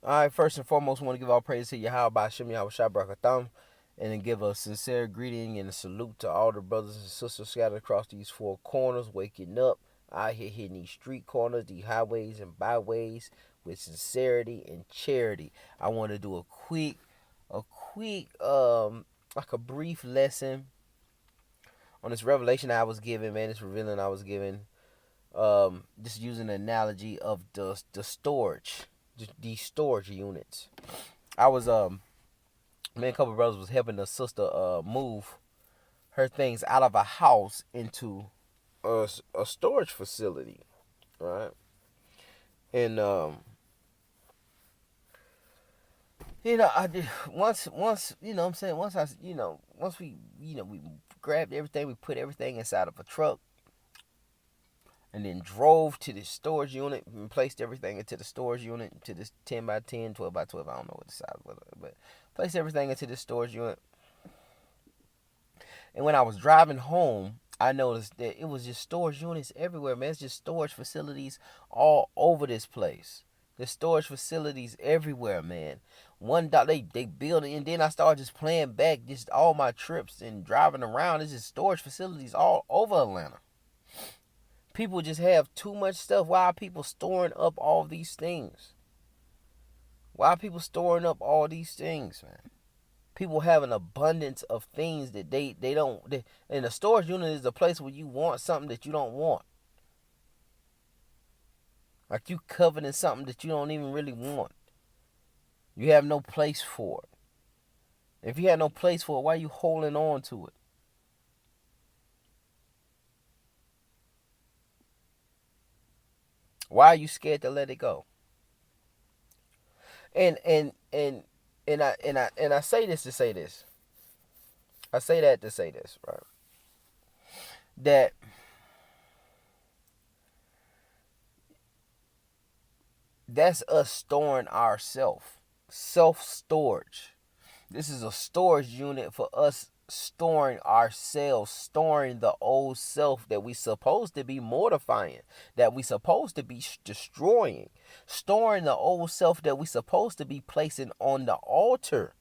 Alright, first and foremost, I want to give all praise to Yahweh Hashem Yahweh Shai Barakatham, and then give a sincere greeting and a salute to all the brothers and sisters scattered across these four corners, waking up out here hitting these street corners, these highways and byways with sincerity and charity. I want to do like a brief lesson on this revelation I was given, man. This revealing I was given. Just using the analogy of the storage, these storage units. I was me and a couple of brothers was helping a sister move her things out of a house into a storage facility, right? And I did once you know what I'm saying once I once we grabbed everything, we put everything inside of a truck, and then drove to the storage unit and placed everything into the storage unit, to this 10 by 10, 12 by 12. I don't know what the size was, but placed everything into the storage unit. And when I was driving home, I noticed that it was just storage units everywhere, man. It's just storage facilities all over this place. There's storage facilities everywhere, man. They build it, and then I started just playing back just all my trips and driving around. It's just storage facilities all over Atlanta. People just have too much stuff. Why are people storing up all these things? Why are people storing up all these things, man? People have an abundance of things that they don't. And the storage unit is the place where you want something that you don't want. Like you coveting something that you don't even really want. You have no place for it. If you have no place for it, why are you holding on to it? Why are you scared to let it go? And I say this to say this. I say that to say this, right? That that's us storing ourselves. Self-storage. This is a storage unit for us storing ourselves, storing the old self that we supposed to be mortifying, that we supposed to be destroying, storing the old self that we supposed to be placing on the altar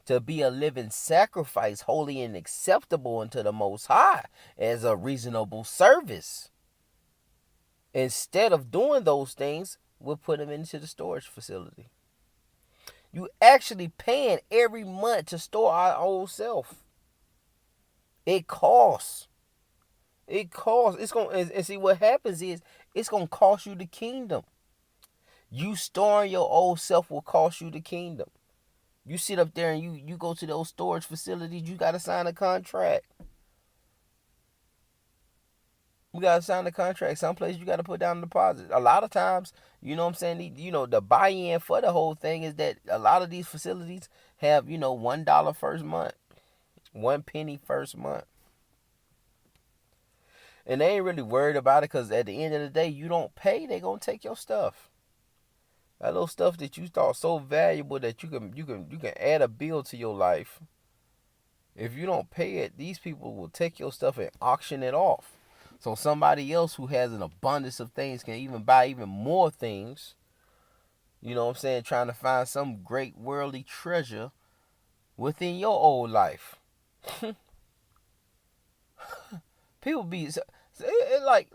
to be a living sacrifice, holy and acceptable unto the Most High as a reasonable service. Instead of doing those things, we'll put them into the storage facility. You actually paying every month to store our old self. It costs. It costs. It's gonna and see what happens is it's gonna cost you the kingdom. You storing your old self will cost you the kingdom. You sit up there and you go to those storage facilities, you gotta sign a contract. You gotta sign a contract. Some places you gotta put down a deposit. A lot of times, you know what I'm saying, the buy-in for the whole thing is that a lot of these facilities have, $1 first month. 1 penny first month. And they ain't really worried about it because at the end of the day, you don't pay, they gonna take your stuff. That little stuff that you thought so valuable that you can add a bill to your life. If you don't pay it, these people will take your stuff and auction it off. So somebody else who has an abundance of things can even buy even more things. You know what I'm saying? Trying to find some great worldly treasure within your old life. People be like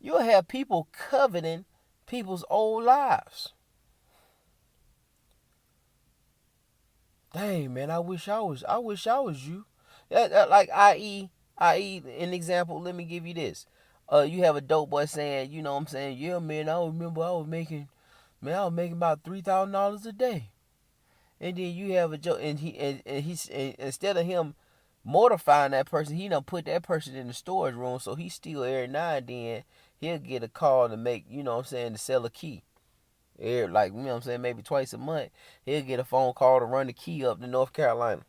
you'll have people coveting people's old lives. Dang, man, I wish I was you. Like i.e. an example, let me give you this. You have a dope boy saying, you know what I'm saying, yeah, man, I remember I was making about $3,000 a day. And then you have a joke, and he's instead of him mortifying that person, he done put that person in the storage room, so he still every now and then he'll get a call to make, you know what I'm saying, to sell a key. Like, you know what I'm saying, maybe twice a month, he'll get a phone call to run the key up to North Carolina.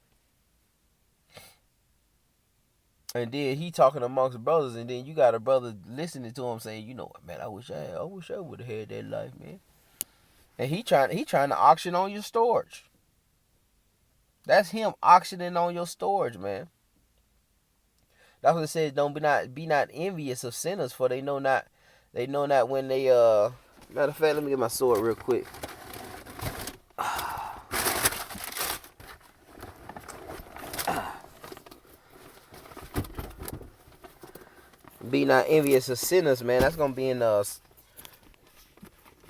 And then he talking amongst brothers, and then you got a brother listening to him saying, you know what, man, I wish I would have had that life, man. And he trying to auction on your storage. That's him auctioning on your storage, man. That's what it says. Don't be not envious of sinners, for they know not when they matter of fact, let me get my sword real quick. Be not envious of sinners, man. That's gonna be in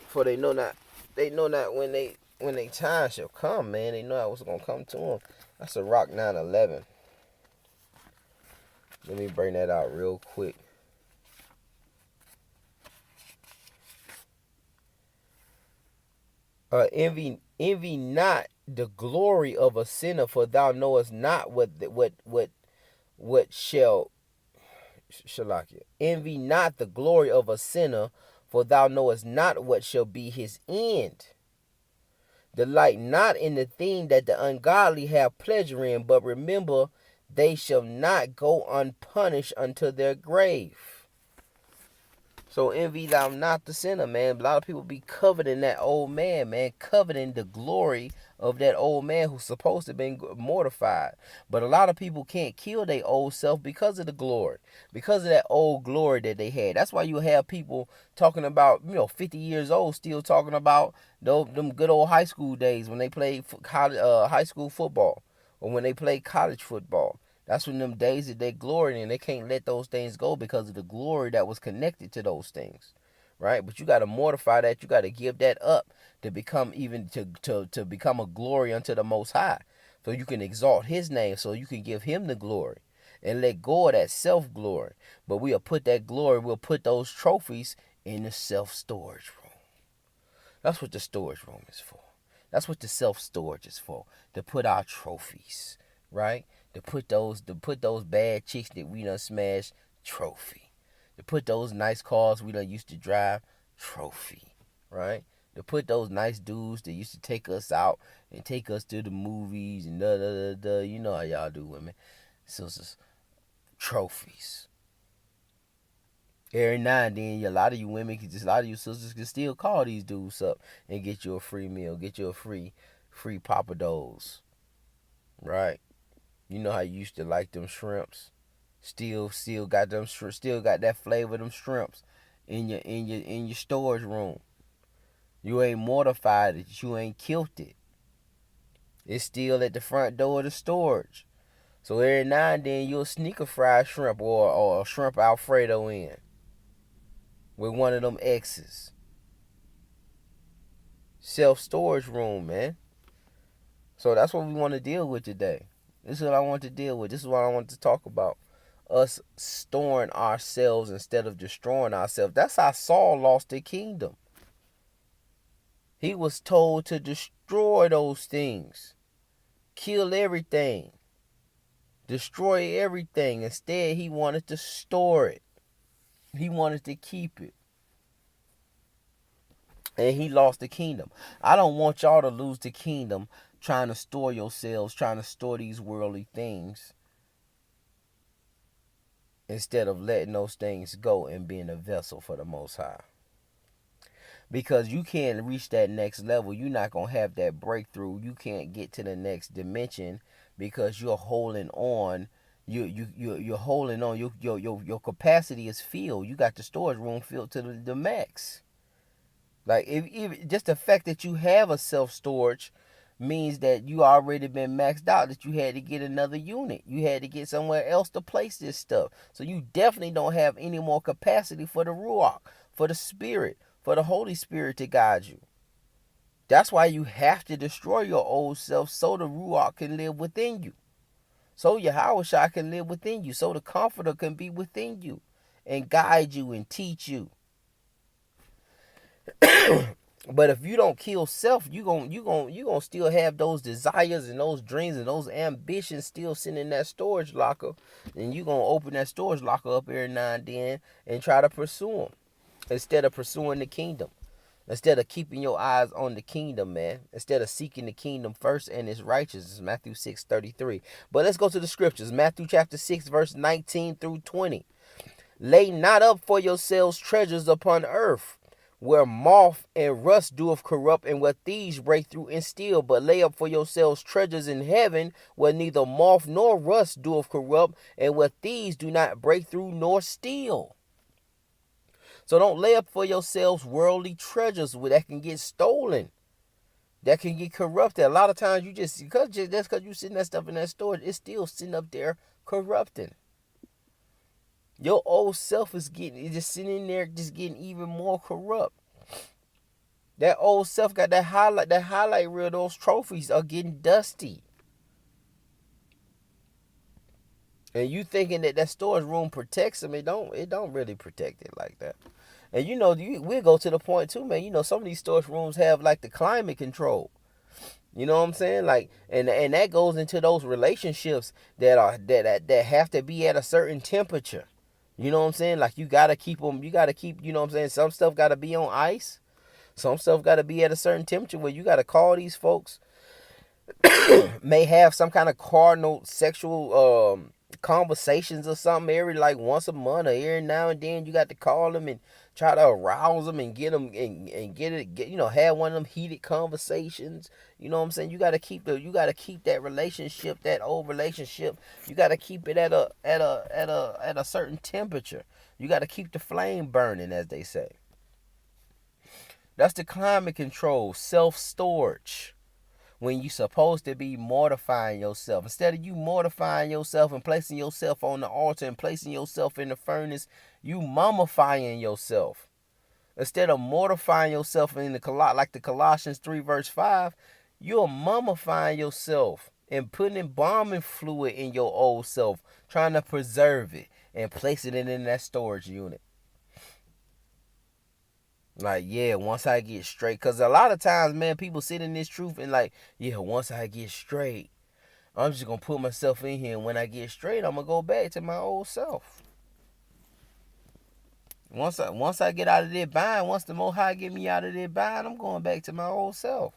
for they know not when they time shall come, man. They know that what's gonna come to them. That's a Rock 9:11. Let me bring that out real quick. Envy not the glory of a sinner, for thou knowest not what shall Shalakia. Envy not the glory of a sinner, for thou knowest not what shall be his end. Delight not in the thing that the ungodly have pleasure in, but remember they shall not go unpunished unto their grave. So envy thou not the sinner, man. A lot of people be coveting that old man, coveting the glory of that old man who's supposed to be mortified. But a lot of people can't kill their old self because of the glory, because of that old glory that they had. That's why you have people talking about, 50 years old, still talking about them good old high school days when they played high school football or when they played college football. That's when them days that they glory in, they can't let those things go because of the glory that was connected to those things, right? But you got to mortify that. You got to give that up to become to become a glory unto the Most High, so you can exalt His name, so you can give Him the glory and let go of that self glory. But we'll put that glory, we'll put those trophies in the self storage room. That's what the storage room is for. That's what the self storage is for. To put our trophies, right? To put those bad chicks that we done smashed, trophy. To put those nice cars we done used to drive, trophy, right? To put those nice dudes that used to take us out and take us to the movies and you know how y'all do, women. So it's trophies. Every now and then, a lot of you women, a lot of you sisters can still call these dudes up and get you a free meal, get you a free Papa Do's, right? You know how you used to like them shrimps. Still got that flavor of them shrimps in your storage room. You ain't mortified it. You ain't killed it. It's still at the front door of the storage. So every now and then you'll sneak a fried shrimp or a shrimp Alfredo in with one of them X's. Self-storage room, man. So that's what we want to deal with today. This is what I want to deal with. This is what I want to talk about. Us storing ourselves instead of destroying ourselves. That's how Saul lost the kingdom. He was told to destroy those things. Kill everything. Destroy everything. Instead, he wanted to store it. He wanted to keep it. And he lost the kingdom. I don't want y'all to lose the kingdom trying to store yourselves, trying to store these worldly things, instead of letting those things go and being a vessel for the Most High. Because you can't reach that next level. You're not going to have that breakthrough. You can't get to the next dimension because you're holding on. You're holding on. Your capacity is filled. You got the storage room filled to the max. Like, if just the fact that you have a self-storage means that you already been maxed out, that you had to get another unit. You had to get somewhere else to place this stuff. So you definitely don't have any more capacity for the Ruach, for the Spirit, for the Holy Spirit to guide you. That's why you have to destroy your old self so the Ruach can live within you. So Yahweh Shai can live within you. So the Comforter can be within you and guide you and teach you. But if you don't kill self, you gonna still have those desires and those dreams and those ambitions still sitting in that storage locker, and you gonna open that storage locker up every now and then and try to pursue them instead of pursuing the kingdom, instead of keeping your eyes on the kingdom, man, instead of seeking the kingdom first and its righteousness. Matthew 6:33. But let's go to the scriptures. Matthew chapter 6 verse 19 through 20. Lay not up for yourselves treasures upon earth, where moth and rust doeth corrupt, and where thieves break through and steal. But lay up for yourselves treasures in heaven, where neither moth nor rust doeth corrupt, and where thieves do not break through nor steal. So don't lay up for yourselves worldly treasures that can get stolen, that can get corrupted. A lot of times you just because you sitting that stuff in that storage, it's still sitting up there corrupting. Your old self is just sitting in there, just getting even more corrupt. That old self got that highlight reel. Those trophies are getting dusty. And you thinking that storage room protects them? It don't really protect it like that. And we'll go to the point too, man. Some of these storage rooms have like the climate control. You know what I'm saying? Like, and that goes into those relationships that have to be at a certain temperature. You know what I'm saying? Like, you gotta keep them. You gotta keep. You know what I'm saying? Some stuff gotta be on ice. Some stuff gotta be at a certain temperature where you gotta call these folks. May have some kind of cardinal sexual conversations or something every like once a month or every now and then. You got to call them and try to arouse them and get them and have one of them heated conversations. You know what I'm saying? You got to keep that relationship, that old relationship. You got to keep it at a certain temperature. You got to keep the flame burning, as they say. That's the climate control, self-storage. When you supposed to be mortifying yourself. Instead of you mortifying yourself and placing yourself on the altar and placing yourself in the furnace, you mummifying yourself. Instead of mortifying yourself like the Colossians 3 verse 5, you're mummifying yourself and putting embalming fluid in your old self, trying to preserve it and placing it in that storage unit. Like, yeah, once I get straight. Because a lot of times, man, people sit in this truth and like, yeah, once I get straight, I'm just going to put myself in here. And when I get straight, I'm going to go back to my old self. Once I get out of that bind, once the Most High get me out of that bind, I'm going back to my old self.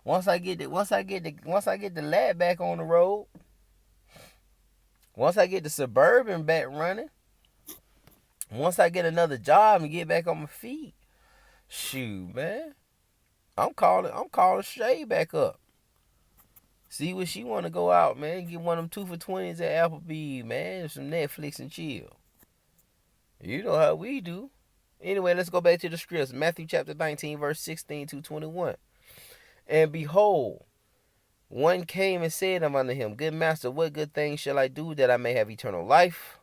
Once I get the lad back on the road, once I get the Suburban back running, once I get another job and get back on my feet, shoot, man, I'm calling Shay back up. See what she want to go out, man. Get one of them 2 for $20s at Applebee's, man. Some Netflix and chill. You know how we do. Anyway, let's go back to the scripts. Matthew chapter 19, verse 16 to 21. And behold, one came and said unto him, Good master, what good thing shall I do that I may have eternal life?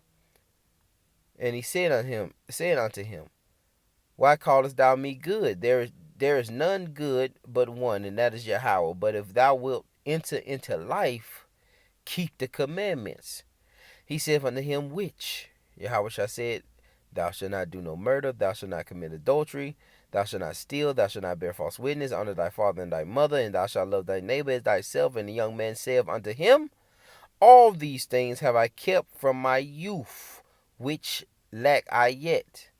And he said unto him, Why callest thou me good? There is none good but one, and that is Yahweh. But if thou wilt enter into life, keep the commandments. He said unto him, Which? Yahweh said, Thou shalt not do no murder, thou shalt not commit adultery, thou shalt not steal, thou shalt not bear false witness, honor thy father and thy mother, and thou shalt love thy neighbor as thyself. And the young man said unto him, All these things have I kept from my youth, which lack I yet?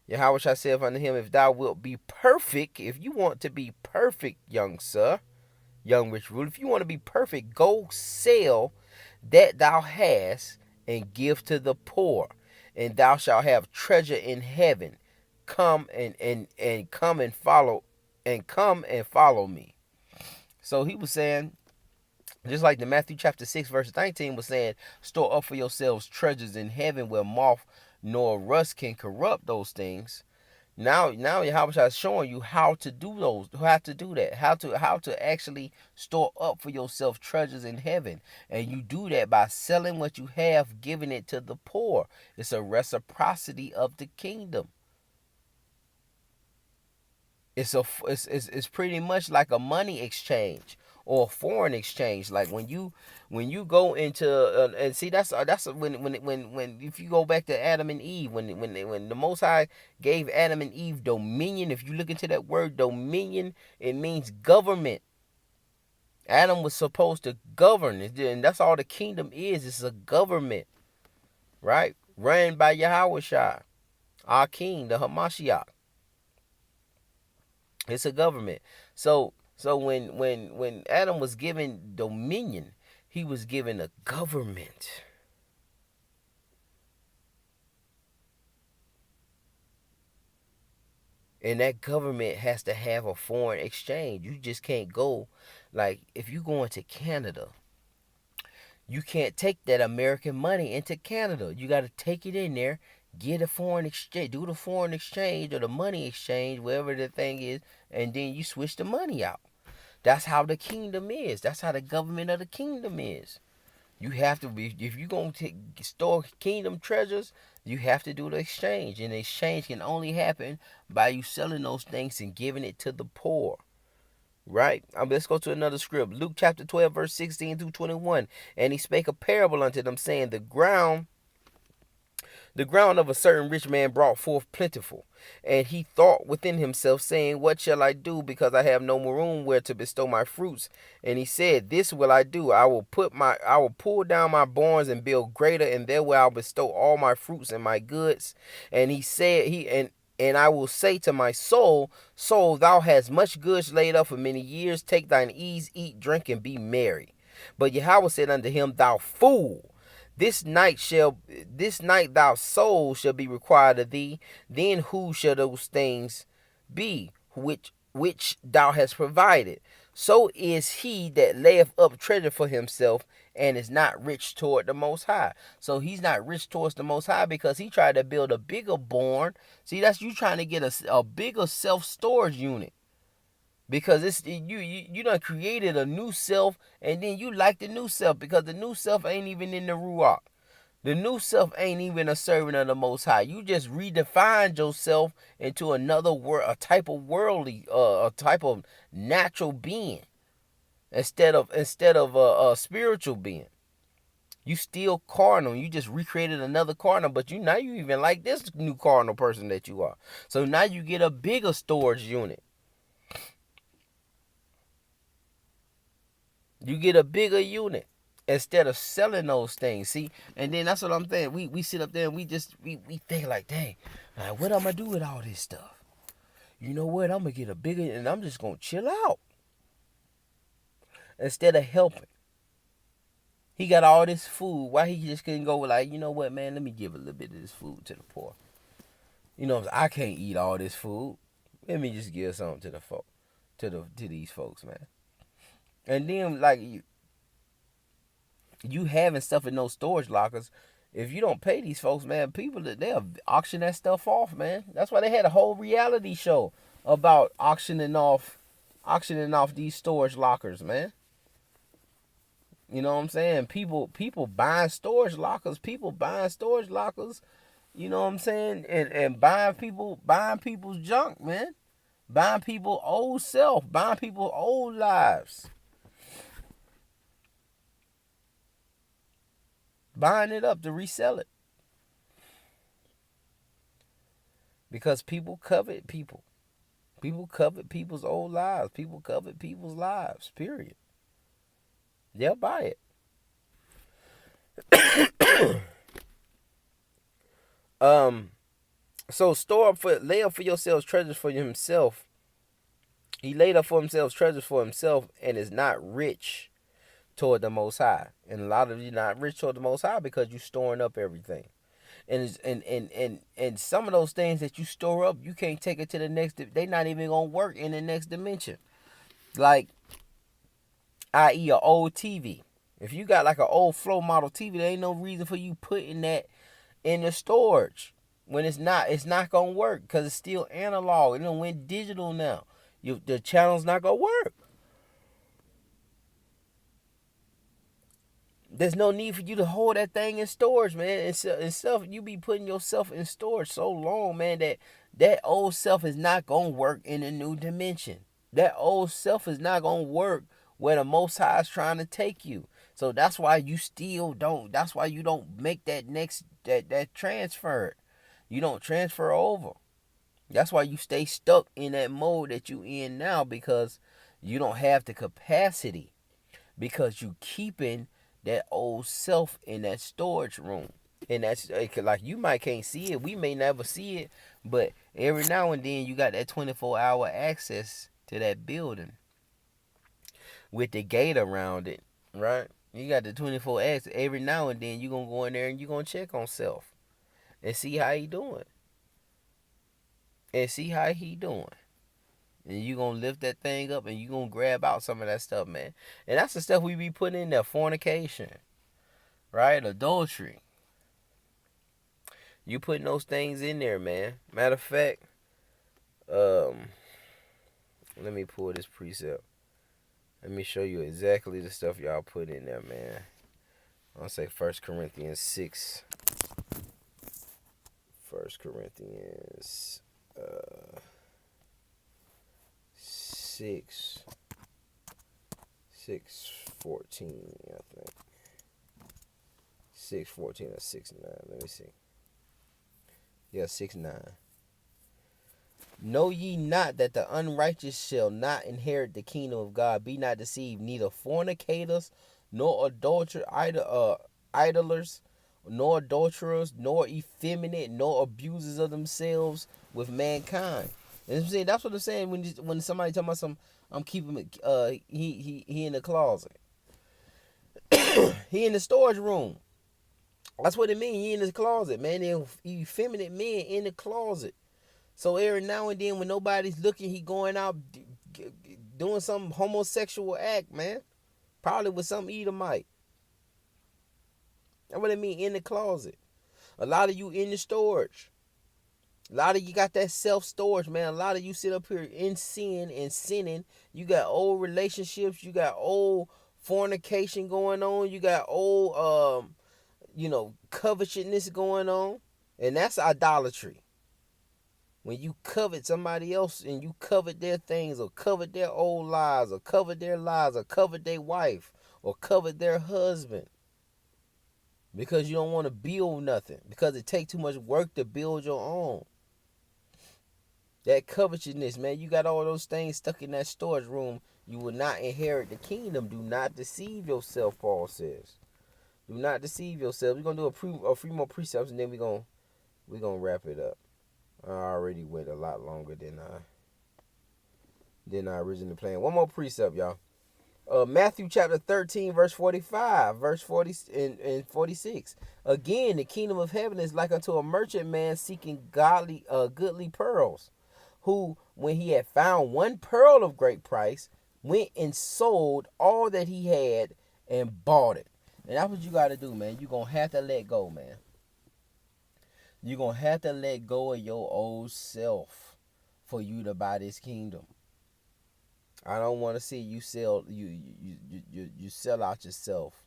Yahweh said unto him, If thou wilt be perfect, if you want to be perfect, young rich ruler, if you want to be perfect, go sell that thou hast and give to the poor, and thou shalt have treasure in heaven. Come and follow me. So he was saying, just like the Matthew chapter 6 verse 19 was saying, store up for yourselves treasures in heaven where moth nor rust can corrupt those things. Now Yahweh is showing you how to do that, how to actually store up for yourself treasures in heaven. And you do that by selling what you have, giving it to the poor. It's a reciprocity of the kingdom. It's pretty much like a money exchange or a foreign exchange. Like when you go into and see that's when if you go back to Adam and Eve, when the Most High gave Adam and Eve dominion. If you look into that word dominion, it means government. Adam was supposed to govern, and that's all the kingdom is. It's a government, right? Ran by Yahweh Shai, our King, the Hamashiach. It's a government. So when Adam was given dominion, he was given a government. And that government has to have a foreign exchange. You just can't go, like if you go into Canada, you can't take that American money into Canada. You got to take it in there, get a foreign exchange, do the foreign exchange or the money exchange, wherever the thing is, and then you switch the money out. That's how the kingdom is. That's how the government of the kingdom is. You have to be, if you're going to store kingdom treasures, you have to do the exchange. And the exchange can only happen by you selling those things and giving it to the poor. Right? Let's go to another script. Luke chapter 12, verse 16 through 21. And he spake a parable unto them, saying, the ground of a certain rich man brought forth plentiful. And he thought within himself, saying, what shall I do, because I have no more room where to bestow my fruits? And he said, this will I do. I will pull down my barns and build greater, and there will I bestow all my fruits and my goods. And he said, and I will say to my soul, soul, thou hast much goods laid up for many years. Take thine ease, eat, drink, and be merry. But Yahweh said unto him, thou fool, this night thy soul shall be required of thee. Then who shall those things be which thou hast provided? So is he that layeth up treasure for himself and is not rich toward the Most High. So he's not rich towards the Most High because he tried to build a bigger barn. See, that's you trying to get a bigger self-storage unit. Because it's you done created a new self, and then you like the new self because the new self ain't even in the Ruach. The new self ain't even a servant of the Most High. You just redefined yourself into another world, a type of worldly, a type of natural being, instead of a spiritual being. You still carnal. You just recreated another carnal, but now you even like this new carnal person that you are. So now you get a bigger storage unit. You get a bigger unit instead of selling those things. See, and then that's what I'm saying. We sit up there and we think like, dang, like, what I'm gonna do with all this stuff? You know what? I'm gonna get a bigger, and I'm just gonna chill out instead of helping. He got all this food. Why he just couldn't go like, you know what, man? Let me give a little bit of this food to the poor. You know, I can't eat all this food. Let me just give something to the folk, to these folks, man. And then like you having stuff in those storage lockers. If you don't pay these folks, man, people they'll auction that stuff off, man. That's why they had a whole reality show about auctioning off these storage lockers, man. You know what I'm saying? People buying storage lockers, you know what I'm saying? And buying people's junk, man. Buying people's old self, buying people's old lives. Buying it up to resell it. Because people covet people. People covet people's old lives. People covet people's lives, period. They'll buy it. So lay up for yourselves treasures for himself. He laid up for himself treasures for himself and is not rich toward the Most High. And a lot of you not rich toward the Most High because you storing up everything. And some of those things that you store up, you can't take it to the next. They not even gonna work in the next dimension. Like, i.e., an old TV. If you got like an old flow model TV, there ain't no reason for you putting that in the storage when it's not gonna work because it's still analog. It done went digital now. The channel's not gonna work. There's no need for you to hold that thing in storage, man. And stuff, you be putting yourself in storage so long, man, that old self is not gonna work in a new dimension. That old self is not gonna work where the Most High is trying to take you. So that's why you still don't. That's why you don't make that next that transfer. You don't transfer over. That's why you stay stuck in that mode that you in now, because you don't have the capacity, because you keeping that old self in that storage room. And that's like, you might can't see it. We may never see it, but every now and then you got that 24-hour access to that building with the gate around it, right? You got the 24X. Every now and then you're going to go in there and you're going to check on self and see how he doing. And you're going to lift that thing up and you're going to grab out some of that stuff, man. And that's the stuff we be putting in there. Fornication, right? Adultery. You putting those things in there, man. Matter of fact, let me pull this precept. Let me show you exactly the stuff y'all put in there, man. I'll say 1 Corinthians 6. 1 Corinthians 6. 6:14, I think. 6:14 or 6:9. Let me see. Yeah, 6:9. Know ye not that the unrighteous shall not inherit the kingdom of God? Be not deceived, neither fornicators, nor idlers, nor adulterers, nor effeminate, nor abusers of themselves with mankind. And I'm saying that's what I'm saying when somebody talking about some, I'm keeping he in the closet. He in the storage room. That's what it means. He in the closet, man. Effeminate men in the closet. So every now and then when nobody's looking, he going out doing some homosexual act, man. Probably with some Edomite. That's what I mean, in the closet. A lot of you in the storage. A lot of you got that self-storage, man. A lot of you sit up here in sin and sinning. You got old relationships. You got old fornication going on. You got old, covetousness going on. And that's idolatry. When you covet somebody else and you covet their things or covet their old lives or covet their lives or covet their wife or covet their husband because you don't want to build nothing, because it takes too much work to build your own. That covetousness, man, you got all those things stuck in that storage room. You will not inherit the kingdom. Do not deceive yourself, Paul says. Do not deceive yourself. We're going to do a few more precepts and then we're going to wrap it up. I already went a lot longer than I originally planned. One more precept, y'all. Matthew chapter 13, verse 45, verse 40 and 46. Again, the kingdom of heaven is like unto a merchant man seeking goodly pearls, who, when he had found one pearl of great price, went and sold all that he had and bought it. And that's what you got to do, man. You're going to have to let go, man. You're going to have to let go of your old self for you to buy this kingdom. I don't want to see you sell you sell out yourself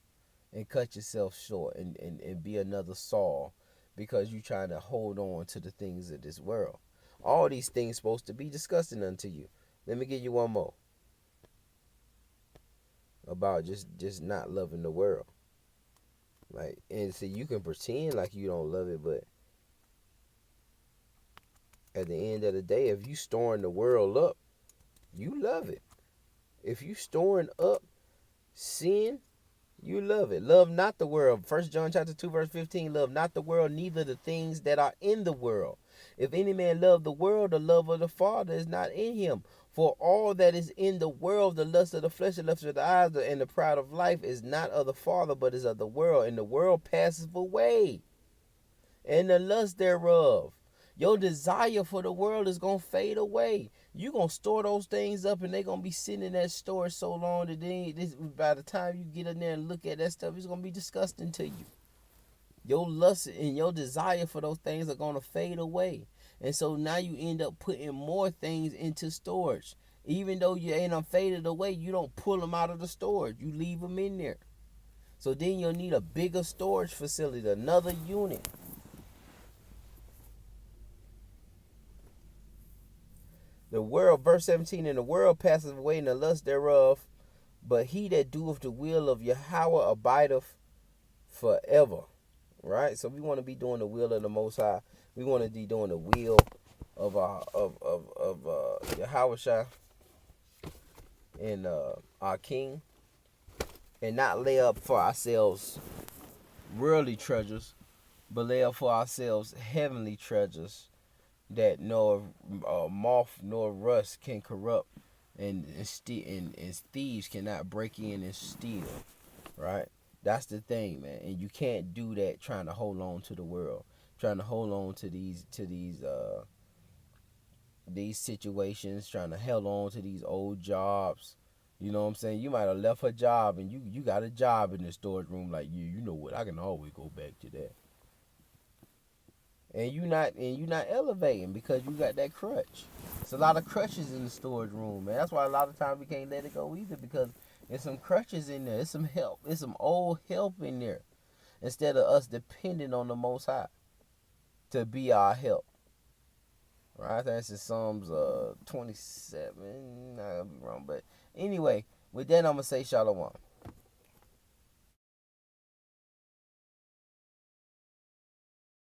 and cut yourself short and be another Saul because you're trying to hold on to the things of this world. All these things supposed to be disgusting unto you. Let me give you one more about just not loving the world. Like, and see, you can pretend like you don't love it, but at the end of the day, if you storing the world up, you love it. If you storing up sin, you love it. Love not the world. 1 John chapter 2, verse 15. Love not the world, neither the things that are in the world. If any man love the world, the love of the Father is not in him. For all that is in the world, the lust of the flesh, the lust of the eyes, and the pride of life, is not of the Father, but is of the world. And the world passeth away, and the lust thereof. Your desire for the world is going to fade away. You're going to store those things up and they're going to be sitting in that storage so long that by the time you get in there and look at that stuff, it's going to be disgusting to you. Your lust and your desire for those things are going to fade away. And so now you end up putting more things into storage. Even though you ain't faded away, you don't pull them out of the storage. You leave them in there. So then you'll need a bigger storage facility, another unit. The world, verse 17, and the world passeth away and the lust thereof, but he that doeth the will of Yahweh abideth forever. Right? So we want to be doing the will of the Most High. We want to be doing the will of Yahweh and our King, and not lay up for ourselves worldly treasures, but lay up for ourselves heavenly treasures that nor moth nor rust can corrupt, and thieves cannot break in and steal. Right? That's the thing, man. And you can't do that trying to hold on to the world, trying to hold on to these situations, trying to hold on to these old jobs. You know what I'm saying? You might have left a job and you got a job in the storage room. Like, you know what? I can always go back to that. And you're not elevating because you got that crutch. It's a lot of crutches in the storage room, man. That's why a lot of times we can't let it go either, because there's some crutches in there. There's some help. There's some old help in there. instead of us depending on the Most High to be our help. Right? I think it's in Psalms 27. I could be wrong. But anyway, with that, I'm going to say shalom.